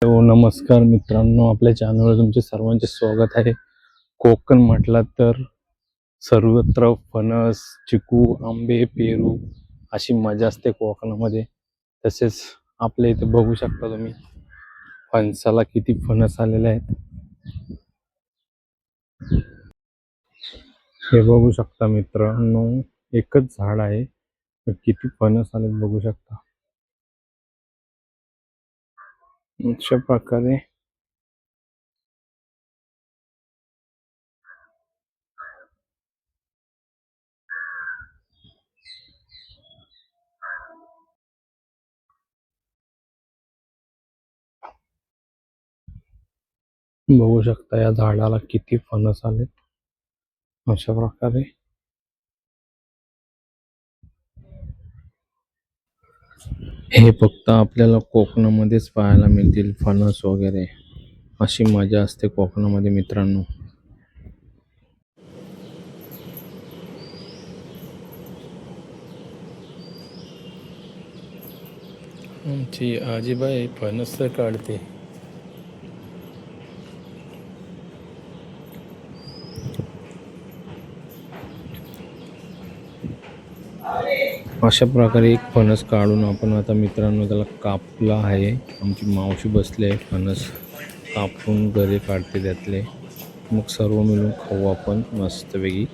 नमस्कार मित्रांनो, आपल्या चॅनलवर तुमचे सर्वांचे स्वागत आहे. कोकण म्हटलं तर सर्वत्र फणस, चिकू, आंबे, पेरू अशी मजा असते कोकणामध्ये. तसेच आपल्या इथे बघू शकता तुम्ही फणसाला किती फणस आलेले आहेत. हे बघू शकता मित्रांनो, एकच झाड आहे, किती फणस आले बघू शकता. अशा प्रकारे बघू शकता या झाडाला किती फणस आले. अशा प्रकारे हे फक्त आपल्याला कोकणामध्येच पाहायला मिळतील फणस वगैरे. अशी मजा असते कोकणामध्ये मित्रांनो. आमची आजीबाई फणस काढते. अशा प्रकारे एक फणस काढून आपण आता मित्रांनो त्याला कापला आहे. आमची मावशी बसली आहे, फणस कापून गरे काढते त्यातले. मग सर्व मिळून खाऊ आपण मस्तपैकी.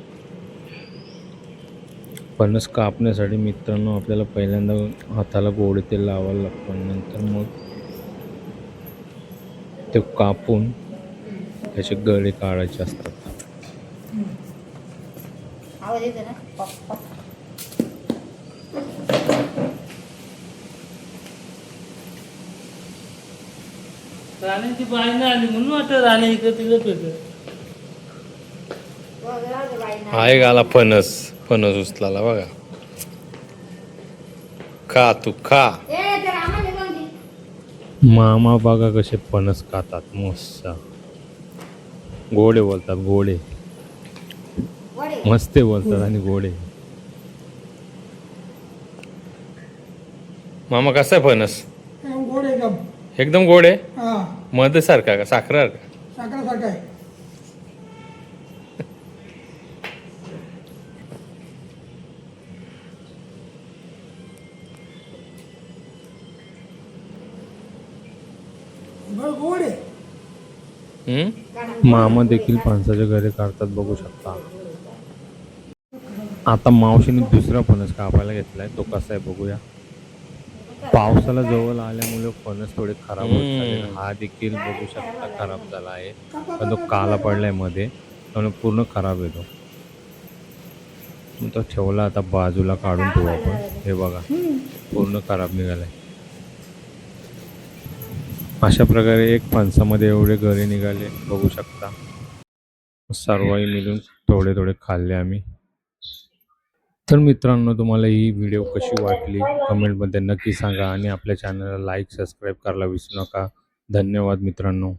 फणस कापण्यासाठी मित्रांनो आपल्याला पहिल्यांदा हाताला गोडे तेल लावायला लागतं. नंतर मग ते कापून त्याचे गळे काढायचे असतात. राणीची बाई नाही आली म्हणून वाटत राणी इकडे तिकडे फिरत. आहे गाला फणस, फणस उचलाला बघा. खा तू खा. मामा बघा कसे फणस खातात, मस्त गोडे बोलतात, गोडे मस्ते बोलतात आणि गोडे. मामा कसा आहे फणस? गोड एकदम एकदम गोड आहे. हा मध सारखा का साखर का? साखरासारखं आहे. बरं गोड आहे. मामा देखील फणसाचे घरे काढतात बघू शकता. आता मावशीने दुसरा फणस कापायला घेतलाय, तो कसा आहे बघूया. पावसाला जवळ आल्यामुळे फणस थोडे खराब होत चालले. हा देखील बघू शकता खराब झाला आहे, पण तो काला पडलाय मध्ये, त्यामुळे पूर्ण खराब येतो. तो ठेवला, आता बाजूला काढून ठेवू आपण. हे बघा पूर्ण खराब निघालाय. अशा प्रकारे एक फणसामध्ये एवढे गरे निघाले बघू शकता. सर्वही मिळून थोडे थोडे खाल्ले आम्ही. तर मित्रांनो, तुम्हाला ही व्हिडिओ कशी वाटली कमेंटमध्ये नक्की सांगा आणि आपल्या चॅनलला लाईक सबस्क्राईब करायला विसरू नका. धन्यवाद मित्रांनो.